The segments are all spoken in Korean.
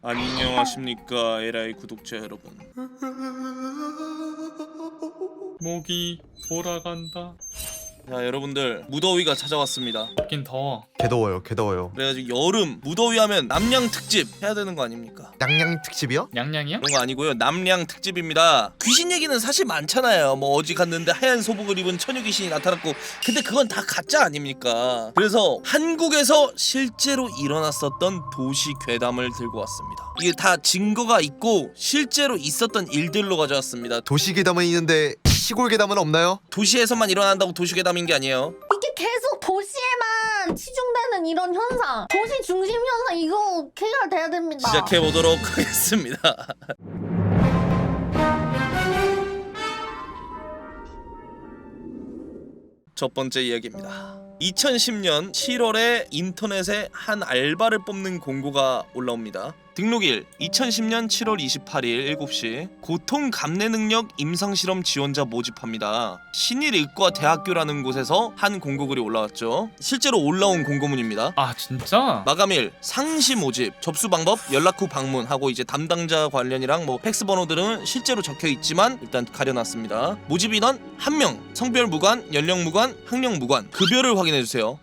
안녕하십니까 에라이 구독자 여러분. 목이 돌아간다. 자 여러분들, 무더위가 찾아왔습니다. 덥긴 더워. 개더워요 개더워요. 그래가지고 여름 무더위 하면 남양 특집 해야 되는 거 아닙니까? 양양 특집이요? 냥냥이요? 그런 거 아니고요, 남양 특집입니다. 귀신 얘기는 사실 많잖아요. 뭐 어디 갔는데 하얀 소복을 입은 처녀 귀신이 나타났고, 근데 그건 다 가짜 아닙니까? 그래서 한국에서 실제로 일어났었던 도시 괴담을 들고 왔습니다. 이게 다 증거가 있고 실제로 있었던 일들로 가져왔습니다. 도시 괴담은 있는데 시골 괴담은 없나요? 도시에서만 일어난다고 도시 괴담인 게 아니에요. 이게 계속 도시에만 치중되는 이런 현상, 도시 중심 현상, 이거 해결돼야 됩니다. 시작해보도록 하겠습니다. 첫 번째 이야기입니다. 2010년 7월에 인터넷에 한 알바를 뽑는 공고가 올라옵니다. 등록일 2010년 7월 28일 7시 고통 감내 능력 임상실험 지원자 모집합니다. 신일의과대학교라는 곳에서 한 공고글이 올라왔죠. 실제로 올라온 공고문입니다. 아 진짜? 마감일 상시 모집, 접수 방법, 연락 후 방문하고 이제 담당자 관련이랑 뭐 팩스 번호들은 실제로 적혀 있지만 일단 가려놨습니다. 모집 인원 1명, 성별 무관, 연령 무관, 학력 무관, 급여를 확인해 주세요.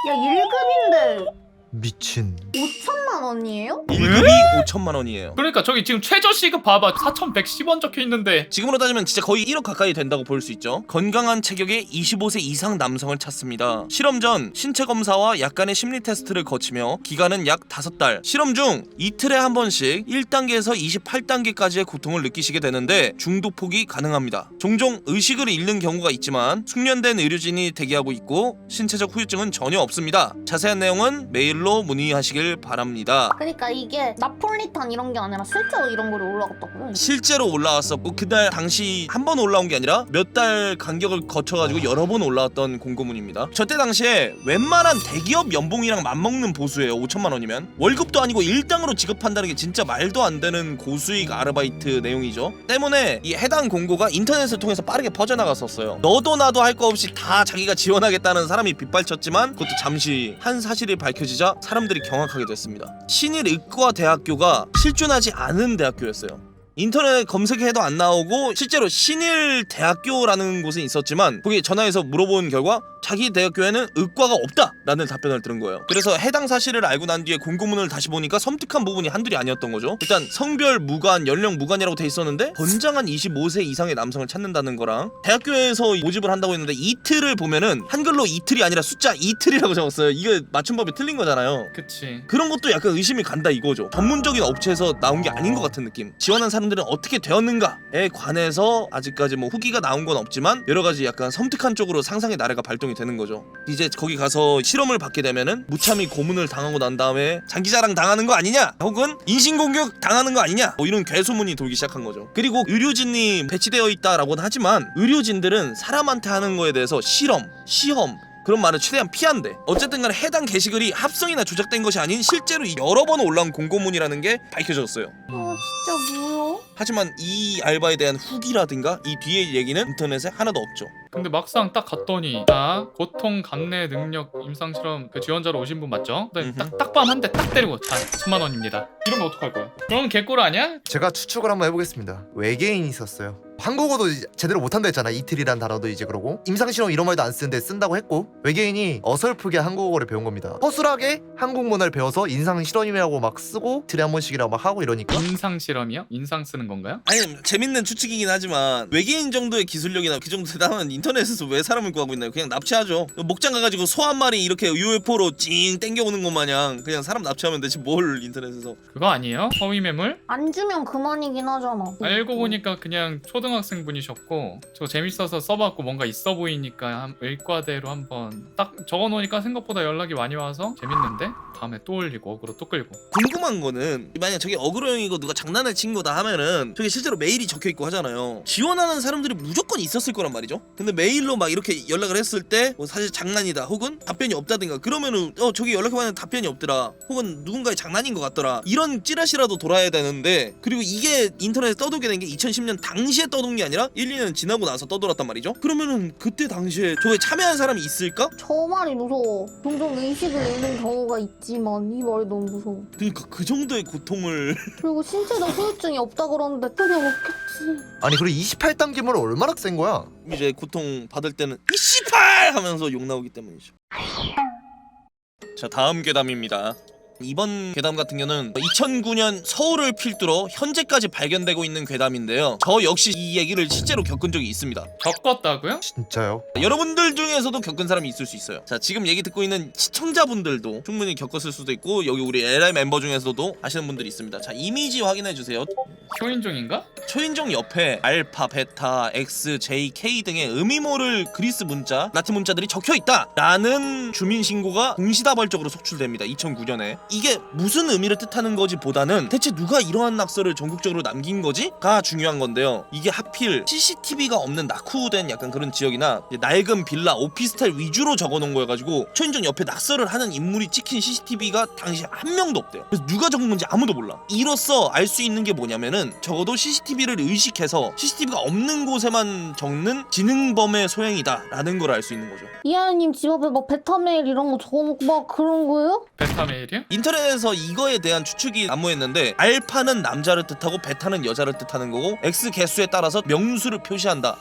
야, 1급인데 미친. 5천만 원이에요? 1급이 5천만 원이에요. 그러니까 저기 지금 최저 시급 봐봐. 4,110원 적혀 있는데. 지금으로 따지면 진짜 거의 1억 가까이 된다고 볼 수 있죠. 건강한 체격의 25세 이상 남성을 찾습니다. 실험 전 신체 검사와 약간의 심리 테스트를 거치며 기간은 약 5달. 실험 중 이틀에 한 번씩 1단계에서 28단계까지의 고통을 느끼시게 되는데 중독 포기 가능합니다. 종종 의식을 잃는 경우가 있지만 숙련된 의료진이 대기하고 있고 신체적 후유증은 전혀 없습니다. 자세한 내용은 메일로 문의하시길 바랍니다. 그러니까 이게 나폴리탄 이런 게 아니라 실제로 이런 거리 올라갔다고요? 실제로 올라왔었고, 그날 당시 한 번 올라온 게 아니라 몇 달 간격을 거쳐가지고 여러 번 올라왔던 공고문입니다. 저때 당시에 웬만한 대기업 연봉이랑 맞먹는 보수예요. 5천만 원이면 월급도 아니고 일당으로 지급한다는 게 진짜 말도 안 되는 고수익 아르바이트 내용이죠. 때문에 이 해당 공고가 인터넷을 통해서 빠르게 퍼져나갔었어요. 너도 나도 할 거 없이 다 자기가 지원하겠다는 사람이 빗발쳤지만 그것도 잠시 한 사실이 밝혀지자 사람들이 경악하게 됐습니다. 신일의과대학교가 실존하지 않은 대학교였어요. 인터넷 검색해도 안 나오고 실제로 신일대학교라는 곳은 있었지만 거기에 전화해서 물어본 결과 자기 대학교에는 의과가 없다라는 답변을 들은 거예요. 그래서 해당 사실을 알고 난 뒤에 공고문을 다시 보니까 섬뜩한 부분이 한둘이 아니었던 거죠. 일단 성별 무관, 연령 무관이라고 돼 있었는데 건장한 25세 이상의 남성을 찾는다는 거랑 대학교에서 모집을 한다고 했는데 이틀을 보면은 한글로 이틀이 아니라 숫자 이틀이라고 적었어요. 이거 맞춤법이 틀린 거잖아요. 그치. 그런 것도 약간 의심이 간다 이거죠. 전문적인 업체에서 나온 게 아닌 것 같은 느낌. 지원한 사람들은 어떻게 되었는가에 관해서 아직까지 뭐 후기가 나온 건 없지만 여러 가지 약간 섬뜩한 쪽으로 상상의 나래가 발동이 되는 거죠. 이제 거기 가서 실험을 받게 되면은 무참히 고문을 당하고 난 다음에 장기자랑 당하는 거 아니냐, 혹은 인신공격 당하는 거 아니냐, 뭐 이런 괴소문이 돌기 시작한 거죠. 그리고 의료진이 배치되어 있다라고는 하지만 의료진들은 사람한테 하는 거에 대해서 실험, 시험 그런 말을 최대한 피한대. 어쨌든 간에 해당 게시글이 합성이나 조작된 것이 아닌 실제로 여러 번 올라온 공고문이라는 게 밝혀졌어요. 진짜 뭐요? 하지만 이 알바에 대한 후기라든가 이 뒤의 얘기는 인터넷에 하나도 없죠. 근데 막상 딱 갔더니 자 고통 감내 능력 임상실험 그 지원자로 오신 분 맞죠? 딱밤 한 대 딱 때리고 자 1,000만 원입니다. 이러면 어떡할 거야? 그럼 개꿀 아니야? 제가 추측을 한번 해보겠습니다. 외계인이 있었어요. 한국어도 제대로 못한다 했잖아. 이틀이란 단어도 이제 그러고 임상실험 이런 말도 안 쓰는데 쓴다고 했고, 외계인이 어설프게 한국어를 배운 겁니다. 허술하게 한국 문화를 배워서 인상실험이라고 막 쓰고 이틀에 한 번씩이라고 막 하고 이러니까 인상실험이요? 인상 쓰는 건가요? 아니 재밌는 추측이긴 하지만 외계인 정도의 기술력이나 그 정도 대단한 인터넷에서 왜 사람을 구하고 있나요? 그냥 납치하죠. 목장 가가지고 소 한 마리 이렇게 UFO로 찡 땡겨오는 것 마냥 그냥 사람 납치하면 되지 뭘 인터넷에서. 그거 아니에요? 허위 매물? 안 주면 그만이긴 하잖아. 알고 보니까 그냥 초등학생 분이셨고 저 재밌어서 써봤고 뭔가 있어 보이니까 의과대로 한번 딱 적어놓으니까 생각보다 연락이 많이 와서 재밌는데 다음에 또 올리고 어그로 또 끌고. 궁금한 거는 만약 저게 어그로형이고 누가 장난을 친 거다 하면은 저게 실제로 메일이 적혀있고 하잖아요. 지원하는 사람들이 무조건 있었을 거란 말이죠. 근데 메일로 막 이렇게 연락을 했을 때 뭐 사실 장난이다 혹은 답변이 없다든가 그러면은 저기 연락해봤는데 답변이 없더라 혹은 누군가의 장난인 것 같더라 이런 찌라시라도 돌아야 되는데, 그리고 이게 인터넷에 떠돌게 된 게 2010년 당시에 떠돈 게 아니라 1, 2년 지나고 나서 떠돌았단 말이죠. 그러면은 그때 당시에 저게 참여한 사람이 있을까? 저 말이 무서워. 종종 의식을 잃는 경우가 있지만 이 말이 너무 무서워. 그러니까 그 정도의 고통을 그리고 신체적 후유증이 없다 그러는데 그냥 없겠지. 아니 그리고 28단계면 얼마나 센 거야? 이제 고통 받을 때는 이씨팔 하면서 욕 나오기 때문이죠. 자, 다음 괴담입니다. 이번 괴담 같은 경우는 2009년 서울을 필두로 현재까지 발견되고 있는 괴담인데요. 저 역시 이 얘기를 실제로 겪은 적이 있습니다. 겪었다고요? 진짜요? 여러분들 중에서도 겪은 사람이 있을 수 있어요. 자, 지금 얘기 듣고 있는 시청자분들도 충분히 겪었을 수도 있고 여기 우리 LI 멤버 중에서도 아시는 분들이 있습니다. 자, 이미지 확인해 주세요. 초인종인가? 초인종 옆에 알파, 베타, X, J, K 등의 의미 모를 그리스 문자, 라틴 문자들이 적혀 있다 라는 주민 신고가 동시다발적으로 속출됩니다. 2009년에. 이게 무슨 의미를 뜻하는 거지 보다는 대체 누가 이러한 낙서를 전국적으로 남긴 거지?가 중요한 건데요. 이게 하필 CCTV가 없는 낙후된 약간 그런 지역이나 낡은 빌라, 오피스텔 위주로 적어놓은 거여가지고 초인종 옆에 낙서를 하는 인물이 찍힌 CCTV가 당시에 한 명도 없대요. 그래서 누가 적은 건지 아무도 몰라. 이로써 알 수 있는 게 뭐냐면은 적어도 CCTV를 의식해서 CCTV가 없는 곳에만 적는 지능범의 소행이다 라는 걸 알 수 있는 거죠. 이하연님 집 앞에 막 베타메일 이런 거 적어놓고 막 그런 거예요? 베타메일이요? 인터넷에서 이거에 대한 추측이 난무했는데 알파는 남자를 뜻하고 베타는 여자를 뜻하는 거고 X 개수에 따라서 명수를 표시한다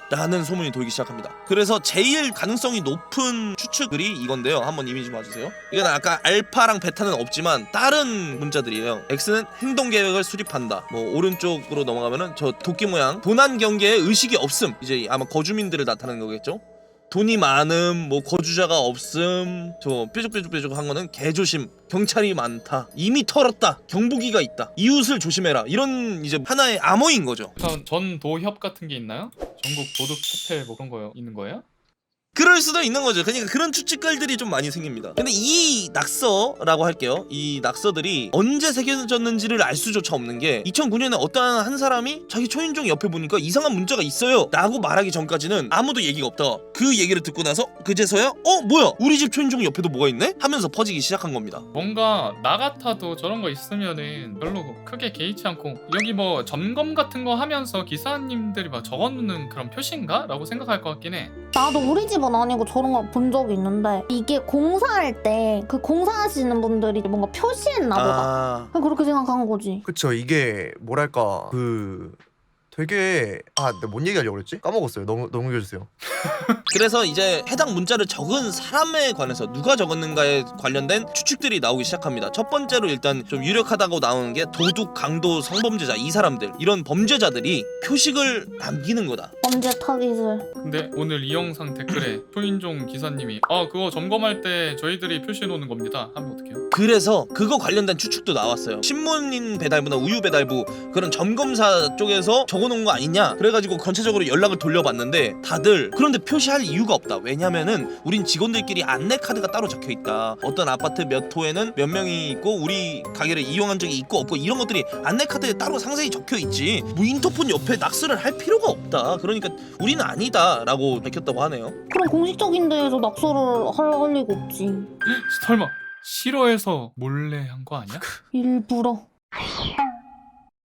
라는 소문이 돌기 시작합니다. 그래서 제일 가능성이 높은 추측글이 이건데요. 한번 이미지 봐주세요. 이건 아까 알파랑 베타는 없지만 다른 문자들이에요. X는 행동계획을 수립한다. 뭐 오른쪽으로 넘어가면은 저 도끼 모양 도난 경계에 의식이 없음. 이제 아마 거주민들을 나타내는 거겠죠. 돈이 많음, 뭐 거주자가 없음, 저 뾰족뾰족뾰족 한 거는 개조심, 경찰이 많다, 이미 털었다, 경보기가 있다, 이웃을 조심해라 이런 이제 하나의 암호인 거죠. 전도협 같은 게 있나요? 전국 도둑 협회 뭐 그런 거 있는 거예요? 그럴 수도 있는 거죠. 그러니까 그런 추측글들이 좀 많이 생깁니다. 근데 이 낙서라고 할게요. 이 낙서들이 언제 새겨졌는지를 알 수조차 없는 게 2009년에 어떠한 한 사람이 자기 초인종 옆에 보니까 이상한 문자가 있어요 라고 말하기 전까지는 아무도 얘기가 없다. 그 얘기를 듣고 나서 그제서야 뭐야 우리 집 초인종 옆에도 뭐가 있네? 하면서 퍼지기 시작한 겁니다. 뭔가 나 같아도 저런 거 있으면은 별로 크게 개의치 않고 여기 뭐 점검 같은 거 하면서 기사님들이 막 적어놓는 그런 표시인가? 라고 생각할 것 같긴 해. 나도 우리 집은 아니고 저런 걸 본 적이 있는데 이게 공사할 때 그 공사하시는 분들이 뭔가 표시했나 보다. 그냥 그렇게 생각한 거지. 그쵸. 이게 뭐랄까 되게 내가 뭔 얘기하려고 그랬지? 까먹었어요. 너무 넘겨주세요. 그래서 이제 해당 문자를 적은 사람에 관해서 누가 적었는가에 관련된 추측들이 나오기 시작합니다. 첫 번째로 일단 좀 유력하다고 나오는 게 도둑, 강도, 성범죄자 이 사람들 이런 범죄자들이 표식을 남기는 거다. 범죄 타깃을. 근데 오늘 이 영상 댓글에 초인종 기사님이 그거 점검할 때 저희들이 표시해 놓는 겁니다 하면 어떡해요? 그래서 그거 관련된 추측도 나왔어요. 신문인 배달부나 우유 배달부 그런 점검사 쪽에서 적어놓은 거 아니냐 그래가지고 전체적으로 연락을 돌려봤는데 다들 그런데 표시할 이유가 없다. 왜냐면은 우린 직원들끼리 안내 카드가 따로 적혀있다. 어떤 아파트 몇 호에는 몇 명이 있고 우리 가게를 이용한 적이 있고 없고 이런 것들이 안내 카드에 따로 상세히 적혀있지 뭐 인터폰 옆에 낙서를 할 필요가 없다. 그러니까 우리는 아니다 라고 밝혔다고 하네요. 그럼 공식적인 데에서 낙서를 할 리가 없지. 설마 싫어해서 몰래 한 거 아니야? 일부러.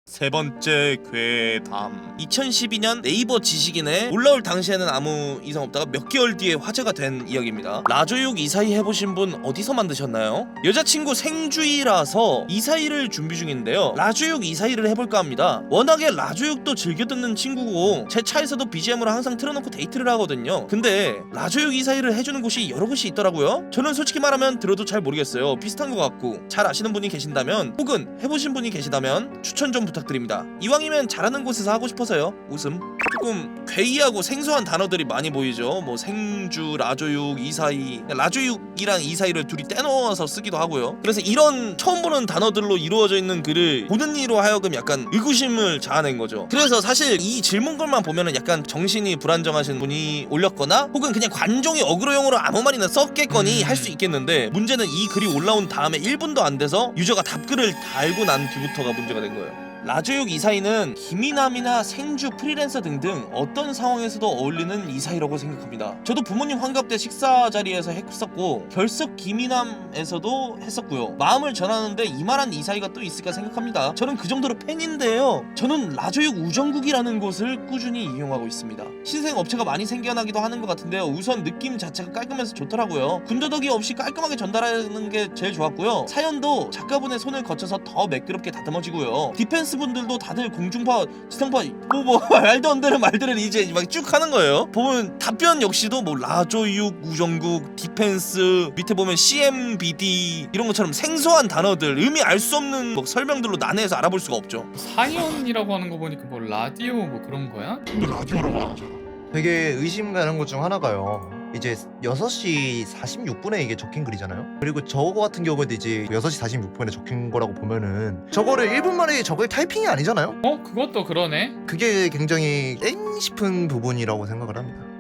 세 번째 괴담. 2012년 네이버 지식인에 올라올 당시에는 아무 이상 없다가 몇 개월 뒤에 화제가 된 이야기입니다. 라조육 이사희 해보신 분 어디서 만드셨나요? 여자친구 생주이라서 이사희를 준비 중인데요. 라조육 이사희를 해볼까 합니다. 워낙에 라조육도 즐겨 듣는 친구고 제 차에서도 BGM으로 항상 틀어놓고 데이트를 하거든요. 근데 라조육 이사희를 해주는 곳이 여러 곳이 있더라고요. 저는 솔직히 말하면 들어도 잘 모르겠어요. 비슷한 것 같고 잘 아시는 분이 계신다면 혹은 해보신 분이 계시다면 추천 좀 부탁드립니다. 이왕이면 잘하는 곳에서 하고 싶어서요. 웃음. 조금 괴이하고 생소한 단어들이 많이 보이죠. 뭐 생주, 라조육, 이사희. 라조육이랑 이사희를 둘이 떼놓아서 쓰기도 하고요. 그래서 이런 처음 보는 단어들로 이루어져 있는 글을 보는 이로 하여금 약간 의구심을 자아낸 거죠. 그래서 사실 이 질문글만 보면은 약간 정신이 불안정하신 분이 올렸거나 혹은 그냥 관종이 어그로용으로 아무 말이나 썼겠거니 할 수 있겠는데 문제는 이 글이 올라온 다음에 1분도 안 돼서 유저가 답글을 달고 난 뒤부터가 문제가 된 거예요. 라조육 이사이는 김이남이나 생주, 프리랜서 등등 어떤 상황에서도 어울리는 이사이라고 생각합니다. 저도 부모님 환갑 때 식사 자리에서 했었고 결석 김이남에서도 했었고요. 마음을 전하는데 이만한 이사이가 또 있을까 생각합니다. 저는 그 정도로 팬인데요. 저는 라조육 우정국이라는 곳을 꾸준히 이용하고 있습니다. 신생 업체가 많이 생겨나기도 하는 것 같은데요. 우선 느낌 자체가 깔끔해서 좋더라고요. 군더더기 없이 깔끔하게 전달하는 게 제일 좋았고요. 사연도 작가분의 손을 거쳐서 더 매끄럽게 다듬어지고요. 디펜스 분들도 다들 공중파, 지상파 뭐 말도 안 되는 말들을 이제 막 쭉 하는 거예요. 보면 답변 역시도 뭐 라조육, 우정국, 디펜스 밑에 보면 CMBD 이런 것처럼 생소한 단어들 의미 알 수 없는 뭐 설명들로 난해해서 알아볼 수가 없죠. 사연이라고 하는 거 보니까 뭐 라디오 뭐 그런 거야? 되게 의심 가는 것 중 하나가요. 이제 6시 46분에 이게 적힌 글이잖아요. 그리고 저거 같은 경우에도 이제 6시 46분에 적힌 거라고 보면은 저거를 1분 만에 저걸 타이핑이 아니잖아요. 그것도 그러네. 그게 굉장히 땡 싶은 부분이라고 생각을 합니다.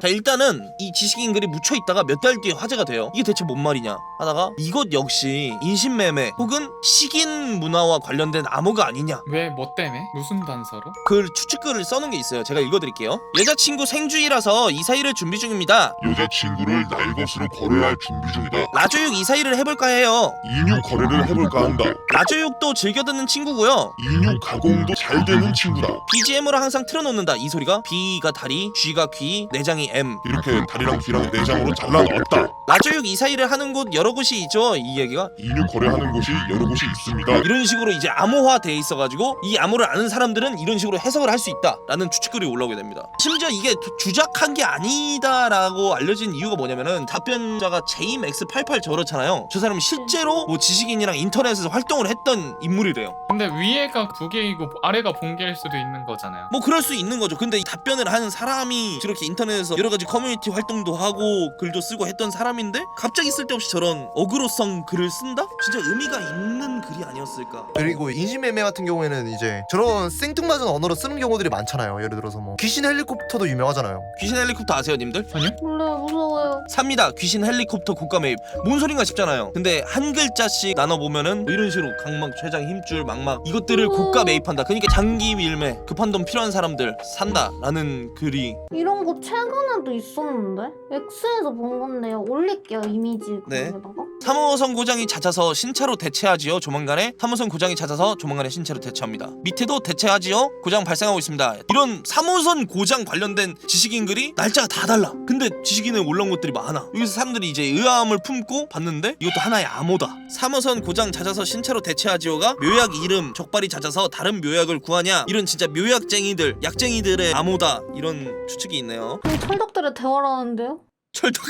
자, 일단은 이 지식인 글이 묻혀있다가 몇 달 뒤에 화제가 돼요. 이게 대체 뭔 말이냐 하다가 이것 역시 인신매매 혹은 식인 문화와 관련된 암호가 아니냐, 왜 뭐 때문에? 무슨 단서로? 그 추측글을 써놓은 게 있어요. 제가 읽어드릴게요. 여자친구 생주이라서 이사이를 준비 중입니다. 여자친구를 날 것으로 거래할 준비 중이다. 라조육 이사이를 해볼까 해요. 인육 거래를 해볼까 한다. 라조육도 즐겨 듣는 친구고요. 인육 가공도 잘 되는 친구다. BGM으로 항상 틀어놓는다. 이 소리가 B가 다리, G가 귀, 내장이 M. 이렇게 다리랑 귀랑 내장으로 잘라 넣었다. 라조육 이사이를 하는 곳 여러 곳이 있죠. 이 얘기가 인육 거래하는 곳이 여러 곳이 있습니다. 이런 식으로 이제 암호화돼 있어가지고 이 암호를 아는 사람들은 이런 식으로 해석을 할 수 있다라는 추측글이 올라오게 됩니다. 심지어 이게 주작한 게 아니다라고 알려진 이유가 뭐냐면은 답변자가 JMX88 저렇잖아요. 저 사람이 실제로 뭐 지식인이랑 인터넷에서 활동을 했던 인물이래요. 근데 위에가 부계이고 아래가 본계일 수도 있는 거잖아요. 뭐 그럴 수 있는 거죠. 근데 이 답변을 하는 사람이 저렇게 인터넷에서 여러 가지 커뮤니티 활동도 하고 글도 쓰고 했던 사람인데 갑자기 쓸데없이 저런 어그로성 글을 쓴다? 진짜 의미가 있는 글이 아니었을까? 그리고 인신매매 같은 경우에는 이제 저런 생뚱맞은 언어로 쓰는 경우들이 많잖아요. 예를 들어서 뭐 귀신 헬리콥터도 유명하잖아요. 귀신 헬리콥터 아세요, 님들? 몰라요, 무서워요. 삽니다. 귀신 헬리콥터 고가 매입. 뭔 소린가 싶잖아요. 근데 한 글자씩 나눠보면은 뭐 이런 식으로 각막, 췌장, 힘줄, 망막 이것들을 고가 매입한다. 그러니까 장기 밀매, 급한 돈 필요한 사람들 산다라는 글이. 이런 거 최근에도 있었는데? X에서 본 건데요. 올릴게요, 이미지 네. 거기다가. 3호선 고장이 잦아서 신차로 대체하지요. 조만간에 3호선 고장이 잦아서 조만간에 신차로 대체합니다. 밑에도 대체하지요. 고장 발생하고 있습니다. 이런 3호선 고장 관련된 지식인 글이 날짜가 다 달라. 근데 지식인에 올라온 것들이 많아. 여기서 사람들이 이제 의아함을 품고 봤는데 이것도 하나의 암호다. 3호선 고장 잦아서 신차로 대체하지요가 묘약 이름 적발이 잦아서 다른 묘약을 구하냐, 이런 진짜 묘약쟁이들, 약쟁이들의 암호다, 이런 추측이 있네요. 철덕들의 대화라는데요? 철덕.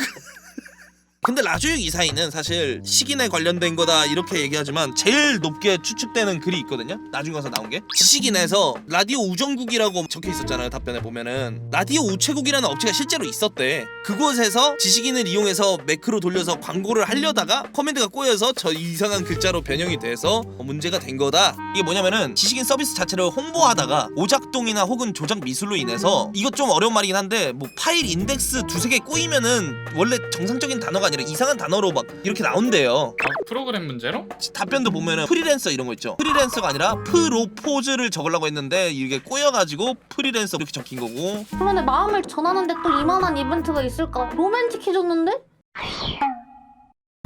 근데 라조육 이사이는 사실 식인에 관련된 거다 이렇게 얘기하지만 제일 높게 추측되는 글이 있거든요. 나중에 가서 나온 게 지식인에서 라디오 우정국이라고 적혀 있었잖아요. 답변에 보면은 라디오 우체국이라는 업체가 실제로 있었대. 그곳에서 지식인을 이용해서 매크로 돌려서 광고를 하려다가 커맨드가 꼬여서 저 이상한 글자로 변형이 돼서 문제가 된 거다. 이게 뭐냐면은 지식인 서비스 자체를 홍보하다가 오작동이나 혹은 조작 미술로 인해서, 이것 좀 어려운 말이긴 한데 뭐 파일 인덱스 두세 개 꼬이면은 원래 정상적인 단어가 아니라 이상한 단어로 막 이렇게 나온대요. 프로그램 문제로? 답변도 보면은 프리랜서 이런 거 있죠. 프리랜서가 아니라 프로포즈를 적으려고 했는데 이게 꼬여가지고 프리랜서 이렇게 적힌 거고. 그런데 마음을 전하는데 또 이만한 이벤트가 있을까? 로맨틱해졌는데?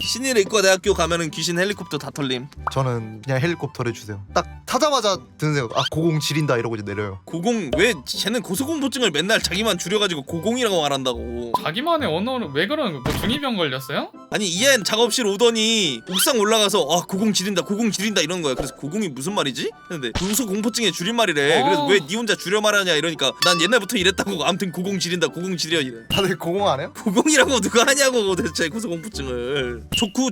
신일의과대학교 가면은 귀신 헬리콥터 다 털림. 저는 그냥 헬리콥터를 주세요. 딱 타자마자 드는 생각. 아, 고공 지린다 이러고 이제 내려요. 고공, 왜 쟤는 고소공포증을 맨날 자기만 줄여가지고 고공이라고 말한다고. 자기만의 언어를 왜 그러는 거야? 뭐 중이병 걸렸어요? 아니 이엔 작업실 오더니 옥상 올라가서 아 고공 지린다 고공 지린다 이런 거야. 그래서 고공이 무슨 말이지? 근데 고소공포증의 줄임말이래. 그래서 왜 니 혼자 줄여 말하냐 이러니까 난 옛날부터 이랬다고. 아무튼 고공 지린다 고공 지려 이래. 다들 고공 안 해요? 고공이라고 누가 하냐고 도대체 고소공포증을. 좋구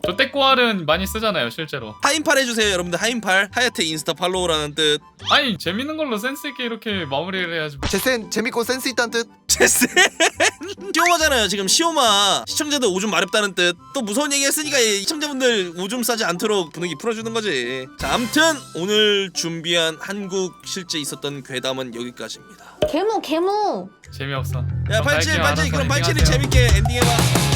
조떼꼬알은 많이 쓰잖아요 실제로. 하인팔 해주세요 여러분들. 하인팔 하야테 인스타 팔로우라는 뜻. 아니 재밌는 걸로 센스 있게 이렇게 마무리를 해야지. 제센 재밌고 센스 있다는 뜻. 제스 시오마잖아요 지금. 시오마 시청자들 오줌 마렵다는 뜻. 또 무서운 얘기 했으니까 시청자분들 오줌 싸지 않도록 분위기 풀어주는 거지. 자, 암튼 오늘 준비한 한국 실제 있었던 괴담은 여기까지입니다. 개무 재미없어. 야 그럼 갈게요. 87 알아서 그럼 87이 엔딩하세요. 재밌게 엔딩해봐.